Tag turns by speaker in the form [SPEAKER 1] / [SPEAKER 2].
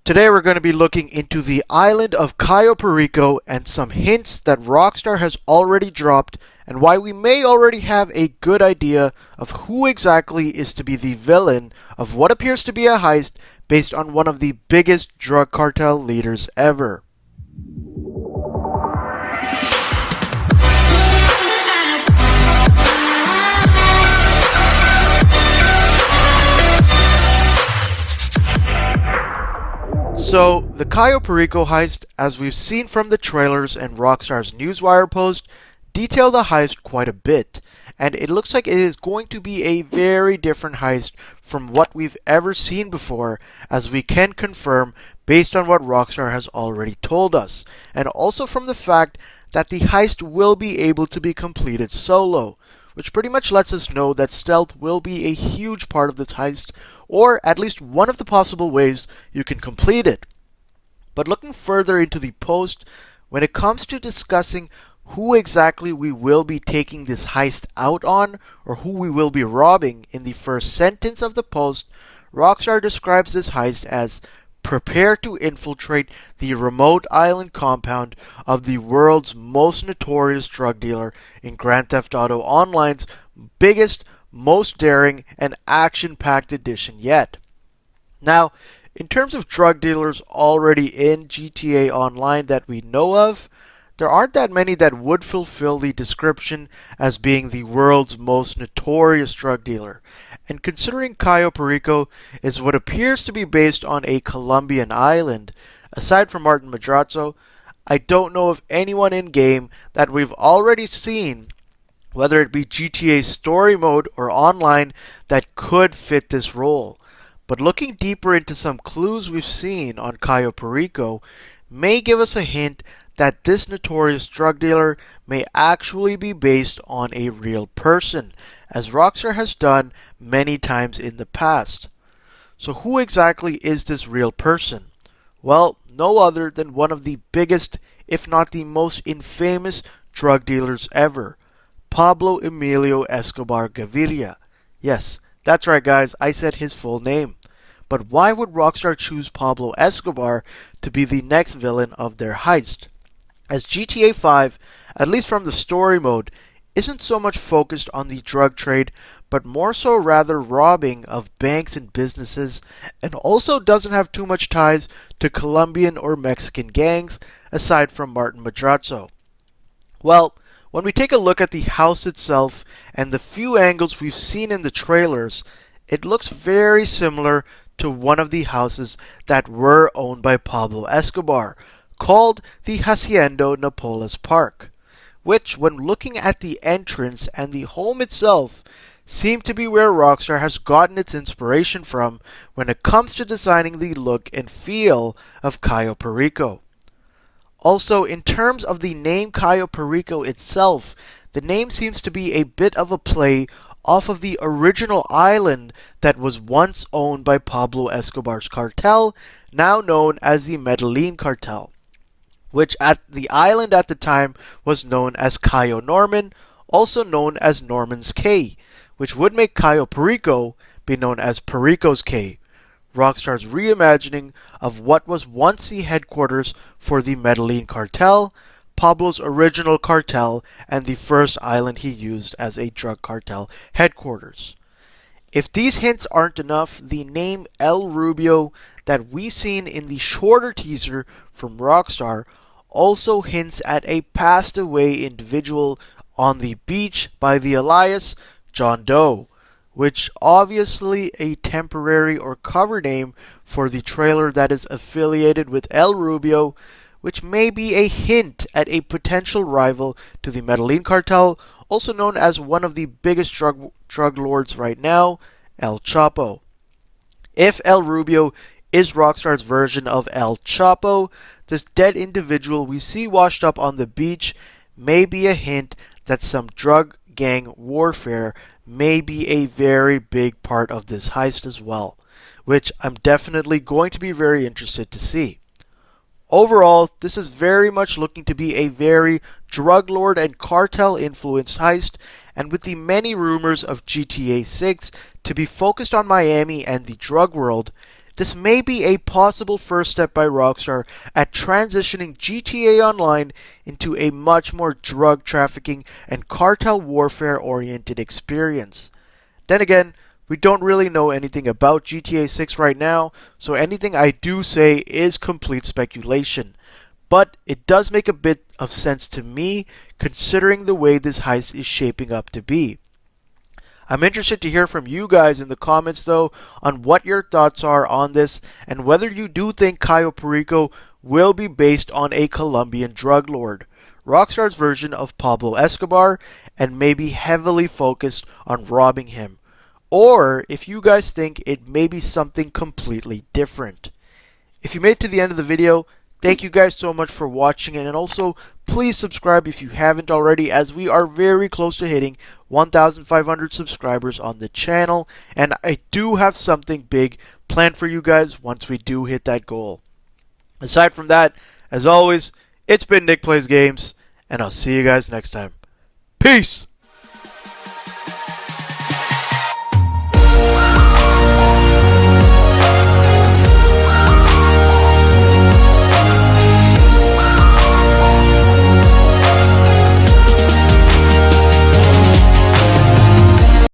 [SPEAKER 1] Today we're going to be looking into the island of Cayo Perico and some hints that Rockstar has already dropped and why we may already have a good idea of who exactly is to be the villain of what appears to be a heist based on one of the biggest drug cartel leaders ever. So, the Cayo Perico heist, as we've seen from the trailers and Rockstar's Newswire post, detail the heist quite a bit, and it looks like it is going to be a very different heist from what we've ever seen before, as we can confirm based on what Rockstar has already told us, and also from the fact that the heist will be able to be completed solo, which pretty much lets us know that stealth will be a huge part of this heist, or at least one of the possible ways you can complete it. But looking further into the post, when it comes to discussing who exactly we will be taking this heist out on, or who we will be robbing, in the first sentence of the post, Rockstar describes this heist as prepare to infiltrate the remote island compound of the world's most notorious drug dealer in Grand Theft Auto Online's biggest, most daring, and action-packed edition yet. Now, in terms of drug dealers already in GTA Online that we know of, there aren't that many that would fulfill the description as being the world's most notorious drug dealer. And considering Cayo Perico is what appears to be based on a Colombian island, aside from Martin Madrazo, I don't know of anyone in-game that we've already seen, whether it be GTA Story Mode or online, that could fit this role. But looking deeper into some clues we've seen on Cayo Perico may give us a hint that this notorious drug dealer may actually be based on a real person, as Rockstar has done many times in the past. So who exactly is this real person? Well, no other than one of the biggest, if not the most infamous drug dealers ever, Pablo Emilio Escobar Gaviria. Yes, that's right guys, I said his full name. But why would Rockstar choose Pablo Escobar to be the next villain of their heist? As GTA 5, at least from the story mode, isn't so much focused on the drug trade, but more so rather robbing of banks and businesses, and also doesn't have too much ties to Colombian or Mexican gangs, aside from Martin Madrazo. Well, when we take a look at the house itself and the few angles we've seen in the trailers, it looks very similar to one of the houses that were owned by Pablo Escobar, called the Hacienda Napoles Park, which, when looking at the entrance and the home itself, seem to be where Rockstar has gotten its inspiration from when it comes to designing the look and feel of Cayo Perico. Also, in terms of the name Cayo Perico itself, the name seems to be a bit of a play off of the original island that was once owned by Pablo Escobar's cartel, now known as the Medellin cartel, which at the island at the time was known as Cayo Norman, also known as Norman's Cay, which would make Cayo Perico be known as Perico's Cay, Rockstar's reimagining of what was once the headquarters for the Medellin cartel, Pablo's original cartel, and the first island he used as a drug cartel headquarters. If these hints aren't enough, the name El Rubio that we seen in the shorter teaser from Rockstar also hints at a passed away individual on the beach by the alias John Doe, which obviously a temporary or cover name for the trailer that is affiliated with El Rubio, which may be a hint at a potential rival to the Medellin cartel, also known as one of the biggest drug lords right now, El Chapo. If El Rubio is Rockstar's version of El Chapo, this dead individual we see washed up on the beach may be a hint that some drug gang warfare may be a very big part of this heist as well, which I'm definitely going to be very interested to see. Overall, this is very much looking to be a very drug lord and cartel influenced heist, and with the many rumors of GTA 6 to be focused on Miami and the drug world, This may be a possible first step by Rockstar at transitioning GTA Online into a much more drug trafficking and cartel warfare oriented experience. Then again, we don't really know anything about GTA 6 right now, so anything I do say is complete speculation. But it does make a bit of sense to me considering the way this heist is shaping up to be. I'm interested to hear from you guys in the comments though on what your thoughts are on this and whether you do think Cayo Perico will be based on a Colombian drug lord, Rockstar's version of Pablo Escobar, and maybe heavily focused on robbing him. Or if you guys think it may be something completely different. If you made it to the end of the video, thank you guys so much for watching, and also please subscribe if you haven't already, as we are very close to hitting 1,500 subscribers on the channel, and I do have something big planned for you guys once we do hit that goal. Aside from that, as always, it's been Nick Plays Games, and I'll see you guys next time. Peace!